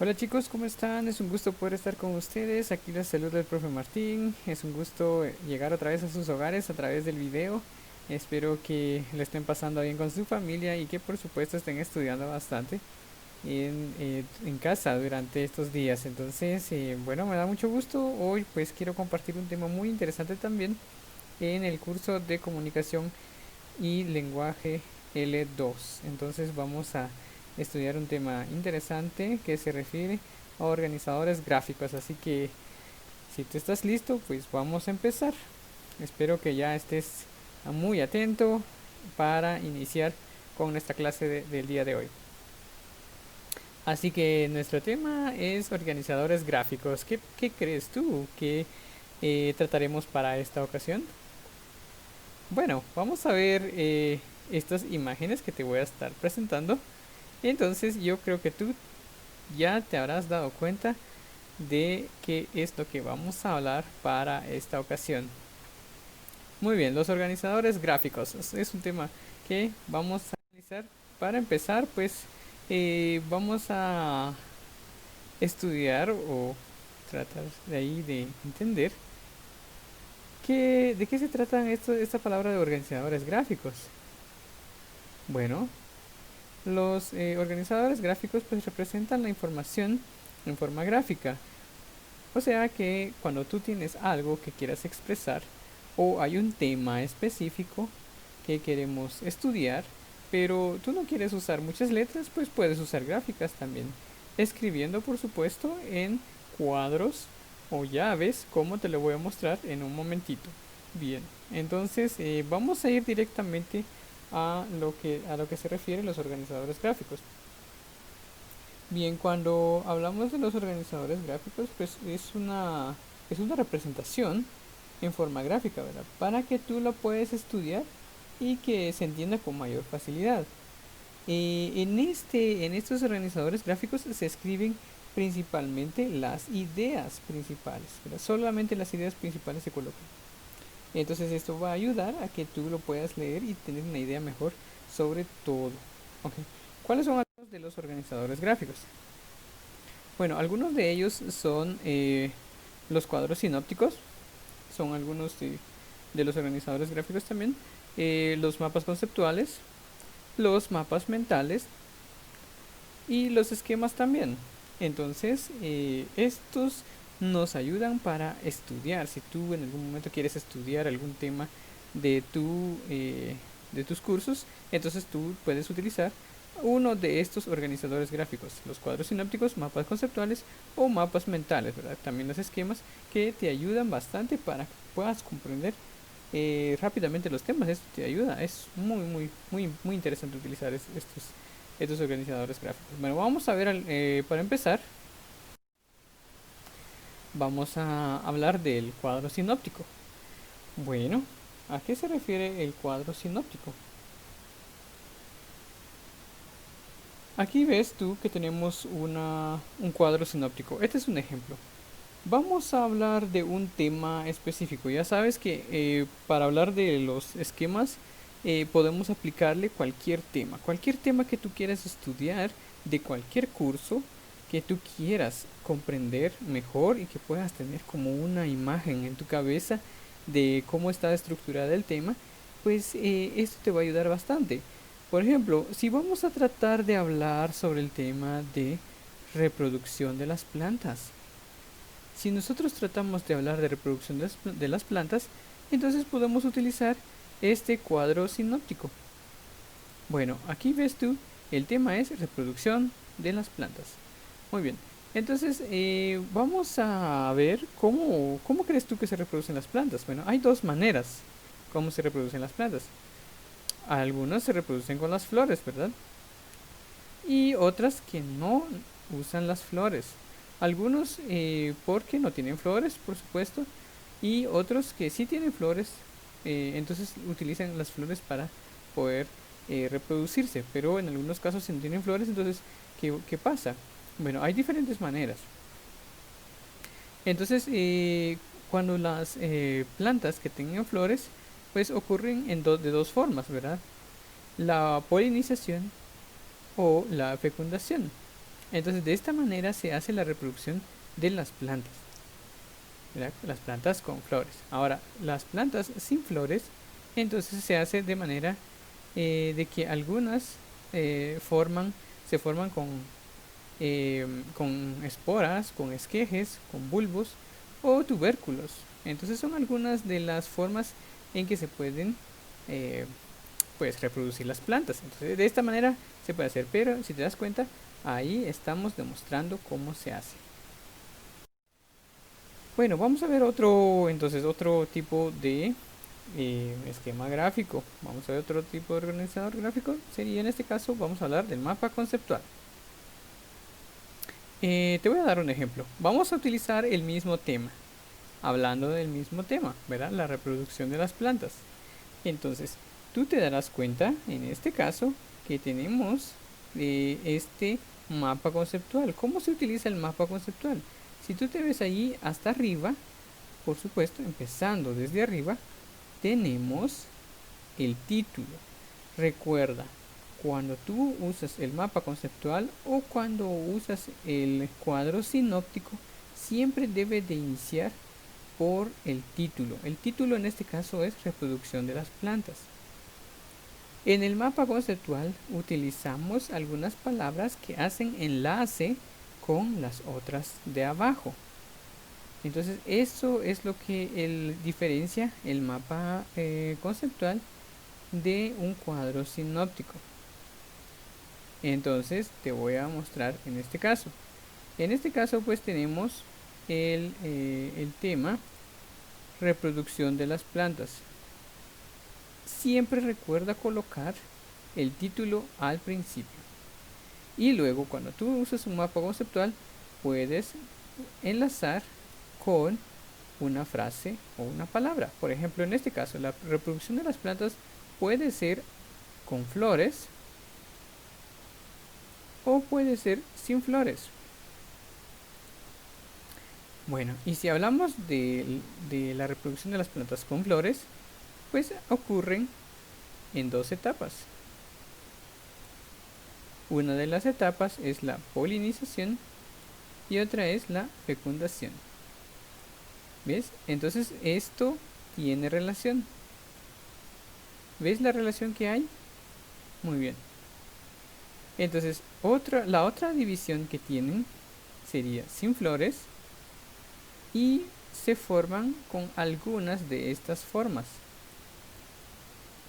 Hola chicos, ¿cómo están? Es un gusto poder estar con ustedes. Aquí les saluda el profe Martín. Es un gusto llegar otra vez a sus hogares a través del video. Espero que le estén pasando bien con su familia y que por supuesto estén estudiando bastante en casa durante estos días. Entonces, bueno, me da mucho gusto. Hoy pues quiero compartir un tema muy interesante también en el curso de comunicación y lenguaje L2. Entonces vamos a estudiar un tema interesante que se refiere a organizadores gráficos. Así que si tú estás listo, pues vamos a empezar. Espero que ya estés muy atento para iniciar con nuestra clase del día de hoy. Así que nuestro tema es organizadores gráficos. ¿Qué crees tú que trataremos para esta ocasión? Bueno, vamos a ver estas imágenes que te voy a estar presentando. Entonces yo creo que tú ya te habrás dado cuenta de qué es lo que vamos a hablar para esta ocasión. Muy bien, los organizadores gráficos es un tema que vamos a analizar. Para empezar, pues vamos a estudiar o tratar de ahí de entender de qué se tratan esta palabra de organizadores gráficos. Bueno, los organizadores gráficos pues representan la información en forma gráfica. O sea que cuando tú tienes algo que quieras expresar o hay un tema específico que queremos estudiar, pero tú no quieres usar muchas letras, pues puedes usar gráficas también. Escribiendo, por supuesto, en cuadros o llaves, como te lo voy a mostrar en un momentito. Bien, entonces vamos a ir directamente a lo que se refiere los organizadores gráficos. Bien, cuando hablamos de los organizadores gráficos, pues es una representación en forma gráfica, ¿verdad? Para que tú la puedas estudiar y que se entienda con mayor facilidad. En estos organizadores gráficos se escriben principalmente las ideas principales, ¿verdad? Solamente las ideas principales se colocan. Entonces esto va a ayudar a que tú lo puedas leer y tener una idea mejor sobre todo. Ok. ¿Cuáles son algunos de los organizadores gráficos? Bueno, algunos de ellos son los cuadros sinópticos, son algunos de los organizadores gráficos también, los mapas conceptuales, los mapas mentales y los esquemas también. Entonces, estos nos ayudan para estudiar. Si tú en algún momento quieres estudiar algún tema de, de tus cursos, entonces tú puedes utilizar uno de estos organizadores gráficos, los cuadros sinápticos, mapas conceptuales o mapas mentales, ¿verdad? También los esquemas que te ayudan bastante para que puedas comprender rápidamente los temas. Esto te ayuda, es muy interesante utilizar estos organizadores gráficos. Bueno, vamos a ver, para empezar, vamos a hablar del cuadro sinóptico. Bueno, ¿a qué se refiere el cuadro sinóptico? Aquí ves tú que tenemos un cuadro sinóptico. Este es un ejemplo. Vamos a hablar de un tema específico. Ya sabes que para hablar de los esquemas podemos aplicarle cualquier tema que tú quieras estudiar de cualquier curso que tú quieras comprender mejor y que puedas tener como una imagen en tu cabeza de cómo está estructurada el tema, pues esto te va a ayudar bastante. Por ejemplo, si vamos a tratar de hablar sobre el tema de reproducción de las plantas, si nosotros tratamos de hablar de reproducción de las plantas, entonces podemos utilizar este cuadro sinóptico. Bueno, aquí ves tú, el tema es reproducción de las plantas. Muy bien, entonces vamos a ver cómo crees tú que se reproducen las plantas. Bueno, hay dos maneras cómo se reproducen las plantas. Algunas se reproducen con las flores, ¿verdad? Y otras que no usan las flores. Algunos porque no tienen flores, por supuesto, y otros que sí tienen flores, entonces utilizan las flores para poder reproducirse, pero en algunos casos si no tienen flores, entonces ¿qué pasa? Bueno, hay diferentes maneras. Entonces, cuando las plantas que tengan flores, pues ocurren de dos formas, ¿verdad? La polinización o la fecundación. Entonces de esta manera se hace la reproducción de las plantas, ¿verdad? Las plantas con flores. Ahora, las plantas sin flores, entonces se hace de manera de que algunas se forman con esporas, con esquejes, con bulbos o tubérculos. Entonces son algunas de las formas en que se pueden eh, pues reproducir las plantas. Entonces de esta manera se puede hacer, pero si te das cuenta, ahí estamos demostrando cómo se hace. Bueno, vamos a ver otro tipo de esquema gráfico. Vamos a ver otro tipo de organizador gráfico. Sería en este caso, vamos a hablar del mapa conceptual. Te voy a dar un ejemplo. Vamos a utilizar el mismo tema, hablando del mismo tema, ¿verdad? La reproducción de las plantas. Entonces, tú te darás cuenta, en este caso, que tenemos este mapa conceptual. ¿Cómo se utiliza el mapa conceptual? Si tú te ves allí hasta arriba, por supuesto, empezando desde arriba, tenemos el título. Recuerda, cuando tú usas el mapa conceptual o cuando usas el cuadro sinóptico, siempre debe de iniciar por el título. El título en este caso es reproducción de las plantas. En el mapa conceptual utilizamos algunas palabras que hacen enlace con las otras de abajo. Entonces eso es lo que diferencia el mapa conceptual de un cuadro sinóptico. Entonces te voy a mostrar en este caso. En este caso pues tenemos el tema reproducción de las plantas. Siempre recuerda colocar el título al principio. Y luego cuando tú usas un mapa conceptual puedes enlazar con una frase o una palabra. Por ejemplo, en este caso, la reproducción de las plantas puede ser con flores o puede ser sin flores. Bueno, y si hablamos de la reproducción de las plantas con flores, pues ocurren en dos etapas. Una de las etapas es la polinización y otra es la fecundación. ¿Ves? Entonces esto tiene relación. ¿Ves la relación que hay? Muy bien. Entonces la otra división que tienen sería sin flores y se forman con algunas de estas formas.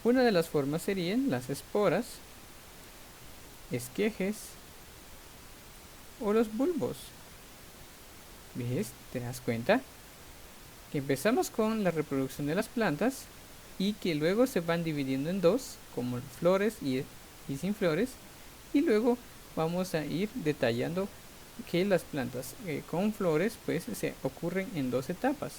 Una de las formas serían las esporas, esquejes o los bulbos. ¿Ves? ¿Te das cuenta? Que empezamos con la reproducción de las plantas y que luego se van dividiendo en dos, como flores y sin flores, y luego vamos a ir detallando que las plantas con flores pues se ocurren en dos etapas,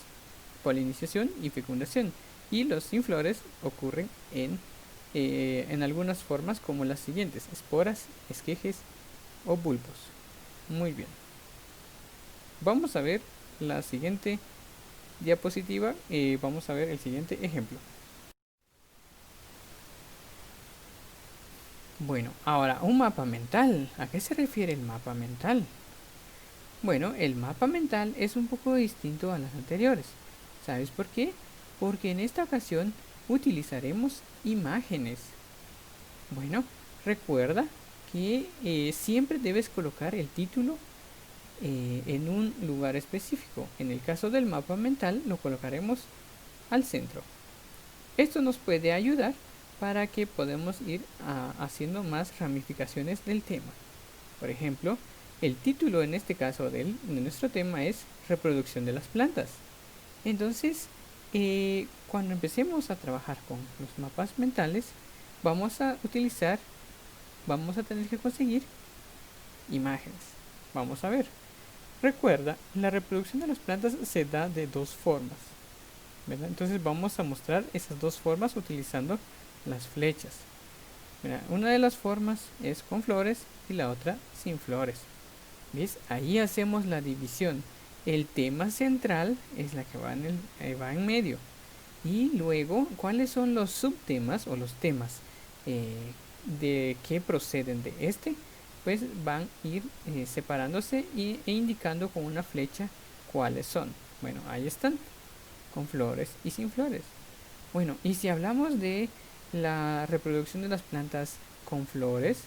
polinización y fecundación, y los sin flores ocurren en algunas formas como las siguientes: esporas, esquejes o bulbos. Muy bien, vamos a ver la siguiente diapositiva. Vamos a ver el siguiente ejemplo. Bueno, ahora un mapa mental. ¿A qué se refiere el mapa mental? Bueno, el mapa mental es un poco distinto a las anteriores. ¿Sabes por qué? Porque en esta ocasión utilizaremos imágenes. Bueno, recuerda que siempre debes colocar el título en un lugar específico. En el caso del mapa mental lo colocaremos al centro. Esto nos puede ayudar para que podamos ir haciendo más ramificaciones del tema. Por ejemplo, el título en este caso de nuestro tema es reproducción de las plantas. Entonces, cuando empecemos a trabajar con los mapas mentales, vamos a tener que conseguir imágenes. Vamos a ver. Recuerda, la reproducción de las plantas se da de dos formas, ¿verdad? Entonces vamos a mostrar esas dos formas utilizando las flechas. Mira, una de las formas es con flores y la otra sin flores. ¿Ves? Ahí hacemos la división. El tema central es la que va en medio. Y luego, ¿cuáles son los subtemas o los temas de que proceden de este? pues van a ir separándose e indicando con una flecha cuáles son. Bueno, ahí están, con flores y sin flores. Bueno, y si hablamos de la reproducción de las plantas con flores,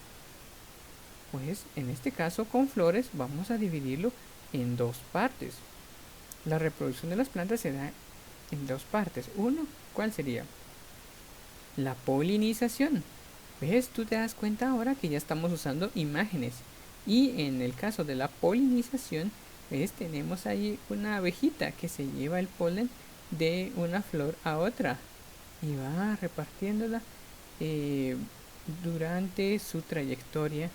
pues en este caso con flores vamos a dividirlo en dos partes. La reproducción de las plantas se da en dos partes. Uno, ¿cuál sería? La polinización. ¿Ves? Tú te das cuenta ahora que ya estamos usando imágenes. Y en el caso de la polinización, ¿ves? Tenemos ahí una abejita que se lleva el polen de una flor a otra y va repartiéndola eh, durante su trayectoria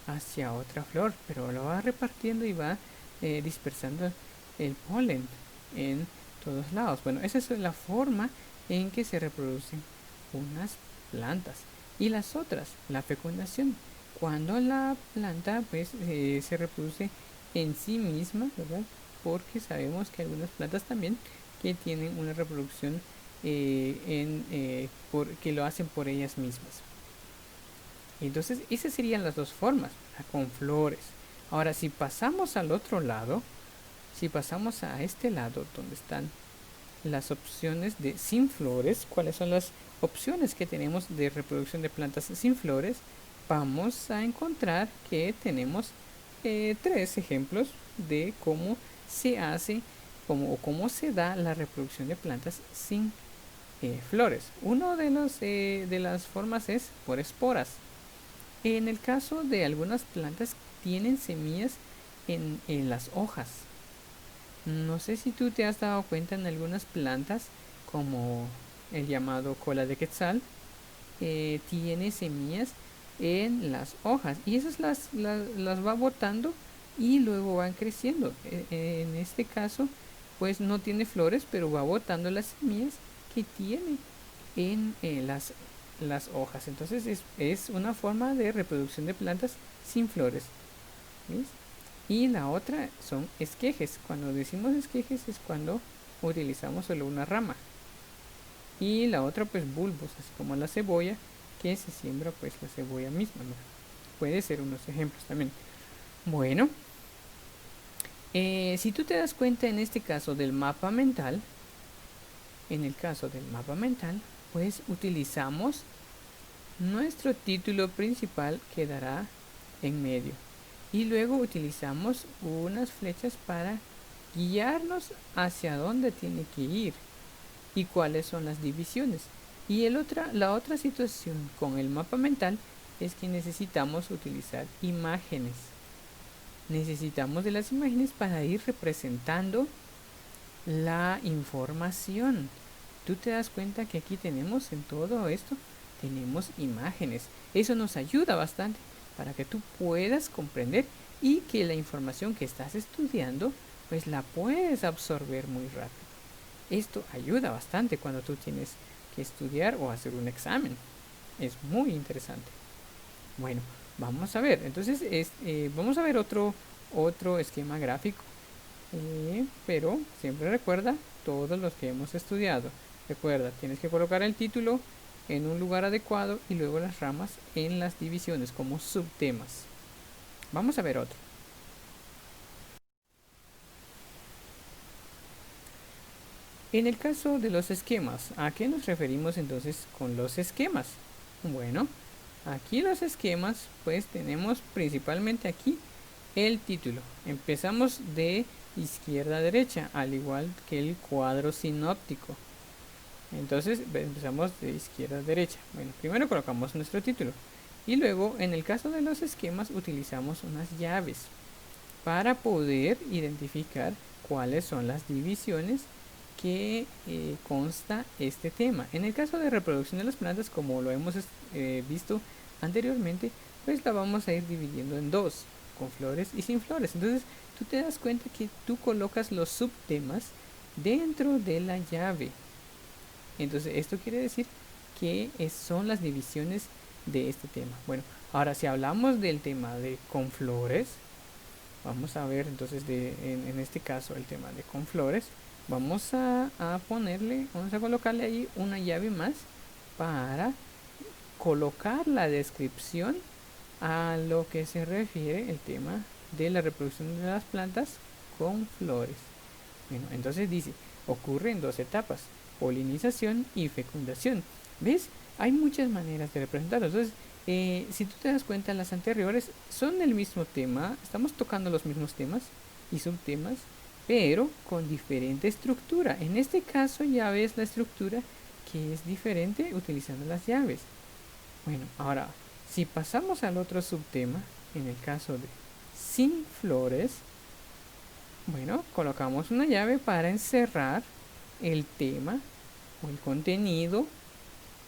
hacia otra flor, pero lo va repartiendo y va dispersando el polen en todos lados. Bueno, esa es la forma en que se reproducen unas plantas. Y las otras, la fecundación, cuando la planta pues se reproduce en sí misma, ¿verdad? Porque sabemos que algunas plantas también que tienen una reproducción que lo hacen por ellas mismas. Entonces, esas serían las dos formas, con flores. Ahora, si pasamos al otro lado, si pasamos a este lado donde están las opciones de sin flores, cuáles son las opciones que tenemos de reproducción de plantas sin flores, vamos a encontrar que tenemos tres ejemplos de cómo se hace o cómo se da la reproducción de plantas sin flores. Uno de las formas es por esporas. En el caso de algunas plantas tienen semillas en las hojas. No sé si tú te has dado cuenta en algunas plantas, como el llamado cola de quetzal, tiene semillas en las hojas y esas las va botando y luego van creciendo. En este caso, pues no tiene flores, pero va botando las semillas que tiene en las hojas. Entonces es una forma de reproducción de plantas sin flores. ¿Ves? Y la otra son esquejes. Cuando decimos esquejes es cuando utilizamos solo una rama. Y la otra pues bulbos, así como la cebolla, que se siembra pues la cebolla misma, ¿no? Puede ser unos ejemplos también. Bueno, si tú te das cuenta en este caso del mapa mental, en el caso del mapa mental, pues utilizamos nuestro título principal quedará en medio. Y luego utilizamos unas flechas para guiarnos hacia dónde tiene que ir y cuáles son las divisiones. Y la otra situación con el mapa mental es que necesitamos utilizar imágenes. Necesitamos de las imágenes para ir representando la información. Tú te das cuenta que aquí tenemos en todo esto, tenemos imágenes. Eso nos ayuda bastante para que tú puedas comprender y que la información que estás estudiando, pues la puedes absorber muy rápido. Esto ayuda bastante cuando tú tienes que estudiar o hacer un examen. Es muy interesante. Bueno, vamos a ver. Entonces, vamos a ver otro esquema gráfico. Pero siempre recuerda todos los que hemos estudiado. Recuerda, tienes que colocar el título en un lugar adecuado y luego las ramas en las divisiones como subtemas. Vamos a ver otro. En el caso de los esquemas, ¿a qué nos referimos entonces con los esquemas? Bueno, aquí los esquemas, pues tenemos principalmente aquí el título. Empezamos de izquierda a derecha, al igual que el cuadro sinóptico. Entonces empezamos de izquierda a derecha. Bueno, primero colocamos nuestro título y luego en el caso de los esquemas utilizamos unas llaves para poder identificar cuáles son las divisiones que consta este tema. En el caso de reproducción de las plantas, como lo hemos visto anteriormente, pues la vamos a ir dividiendo en dos, con flores y sin flores. Entonces tú te das cuenta que tú colocas los subtemas dentro de la llave. Entonces esto quiere decir que son las divisiones de este tema. Bueno, ahora si hablamos del tema de con flores, vamos a ver entonces en este caso el tema de con flores. Vamos a colocarle ahí una llave más para colocar la descripción a lo que se refiere el tema de la reproducción de las plantas con flores. Bueno, entonces dice, ocurre en dos etapas, polinización y fecundación. ¿Ves? Hay muchas maneras de representarlo. Entonces, si tú te das cuenta, las anteriores son el mismo tema, estamos tocando los mismos temas y subtemas, pero con diferente estructura. En este caso ya ves la estructura que es diferente utilizando las llaves. Bueno, ahora, si pasamos al otro subtema, en el caso de sin flores, bueno, colocamos una llave para encerrar el tema o el contenido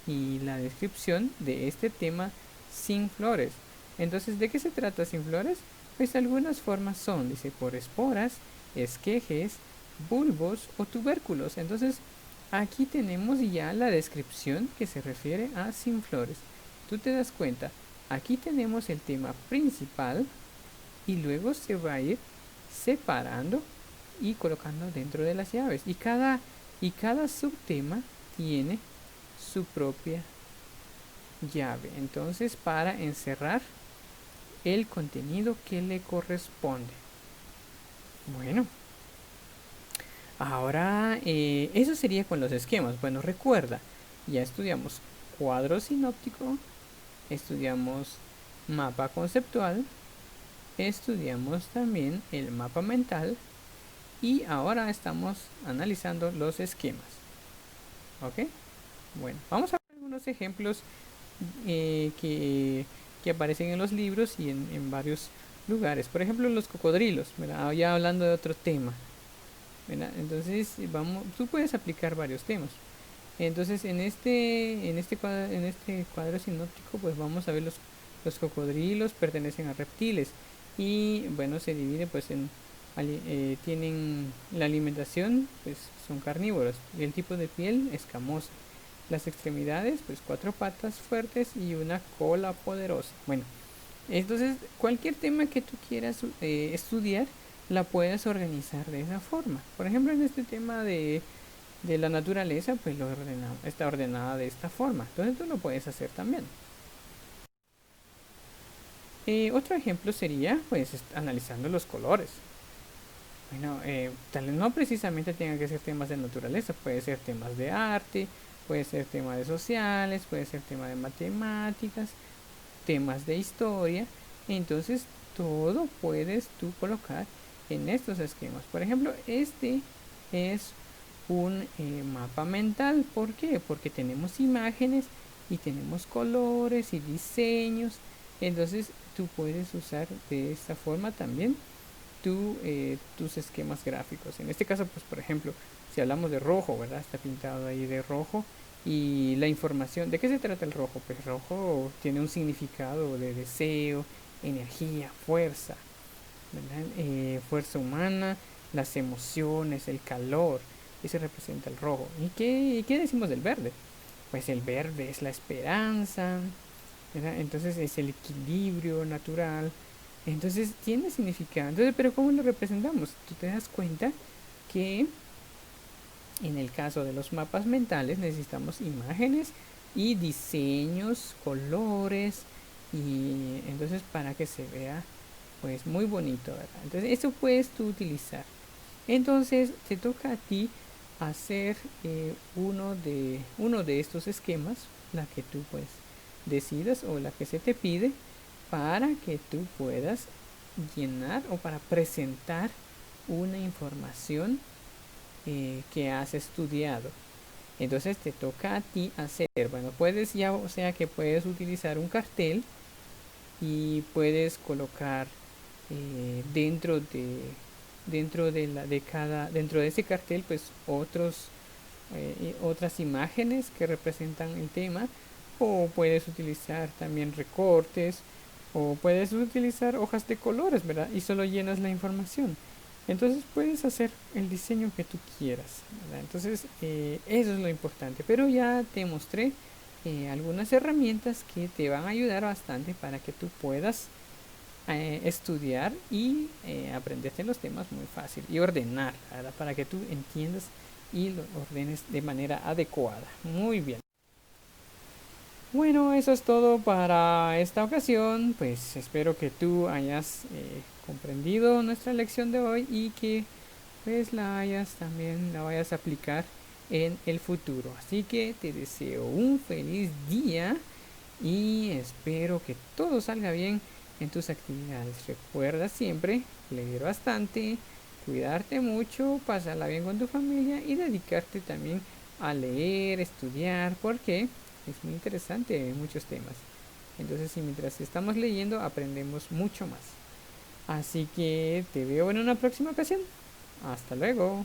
y la descripción de este tema sin flores. Entonces, ¿de qué se trata sin flores? Pues algunas formas son, dice, por esporas, esquejes, bulbos o tubérculos. Entonces, aquí tenemos ya la descripción que se refiere a sin flores. Tú te das cuenta, aquí tenemos el tema principal y luego se va a ir separando y colocando dentro de las llaves. Y cada subtema tiene su propia llave. Entonces, para encerrar el contenido que le corresponde. Bueno, ahora eso sería con los esquemas. Bueno, recuerda, ya estudiamos cuadro sinóptico, estudiamos mapa conceptual, estudiamos también el mapa mental y ahora estamos analizando los esquemas. ¿Ok? Bueno, vamos a ver algunos ejemplos que aparecen en los libros y en varios lugares. Por ejemplo, los cocodrilos, ¿verdad? Ya hablando de otro tema, ¿verdad? Entonces, tú puedes aplicar varios temas. Entonces, en este cuadro sinóptico, pues vamos a ver los cocodrilos pertenecen a reptiles y bueno, se divide pues tienen la alimentación, pues son carnívoros y el tipo de piel escamosa. Las extremidades, pues cuatro patas fuertes y una cola poderosa. Bueno, entonces cualquier tema que tú quieras estudiar, la puedes organizar de esa forma. Por ejemplo, en este tema de la naturaleza, pues está ordenada de esta forma. Entonces tú lo puedes hacer también. Otro ejemplo sería, pues, analizando los colores. Bueno, tal vez no precisamente tengan que ser temas de naturaleza, puede ser temas de arte, puede ser temas de sociales, puede ser tema de matemáticas, temas de historia. Entonces, todo puedes tú colocar en estos esquemas. Por ejemplo, este es un mapa mental. ¿Por qué? Porque tenemos imágenes y tenemos colores y diseños. Entonces, tú puedes usar de esta forma también tus esquemas gráficos. En este caso, pues por ejemplo, si hablamos de rojo, ¿verdad? Está pintado ahí de rojo y la información, ¿de qué se trata el rojo? Pues rojo tiene un significado de deseo, energía, fuerza, ¿verdad? Fuerza humana, las emociones, el calor, eso representa el rojo. ¿Y qué decimos del verde? Pues el verde es la esperanza, ¿verdad? Entonces es el equilibrio natural. Entonces tiene significado. Entonces, pero ¿cómo lo representamos? Tú te das cuenta que en el caso de los mapas mentales necesitamos imágenes y diseños, colores y entonces para que se vea pues muy bonito, ¿verdad? Entonces eso puedes tú utilizar. Entonces te toca a ti hacer uno de estos esquemas, la que tú pues decidas o la que se te pide para que tú puedas llenar o para presentar una información que has estudiado. Entonces te toca a ti hacer, bueno, puedes ya, o sea que puedes utilizar un cartel y puedes colocar dentro de ese cartel pues otras imágenes que representan el tema, o puedes utilizar también recortes, o puedes utilizar hojas de colores, ¿verdad? Y solo llenas la información. Entonces puedes hacer el diseño que tú quieras, ¿verdad? Entonces eso es lo importante. Pero ya te mostré algunas herramientas que te van a ayudar bastante para que tú puedas estudiar y aprenderte los temas muy fácil y ordenar, ¿verdad? Para que tú entiendas y lo ordenes de manera adecuada. Muy bien. Bueno, eso es todo para esta ocasión. Pues espero que tú hayas comprendido nuestra lección de hoy y que pues la hayas también la vayas a aplicar en el futuro. Así que te deseo un feliz día y espero que todo salga bien en tus actividades. Recuerda siempre leer bastante, cuidarte mucho, pasarla bien con tu familia y dedicarte también a leer, estudiar, porque es muy interesante muchos temas. Entonces, si mientras estamos leyendo aprendemos mucho más. Así que te veo en una próxima ocasión. Hasta luego.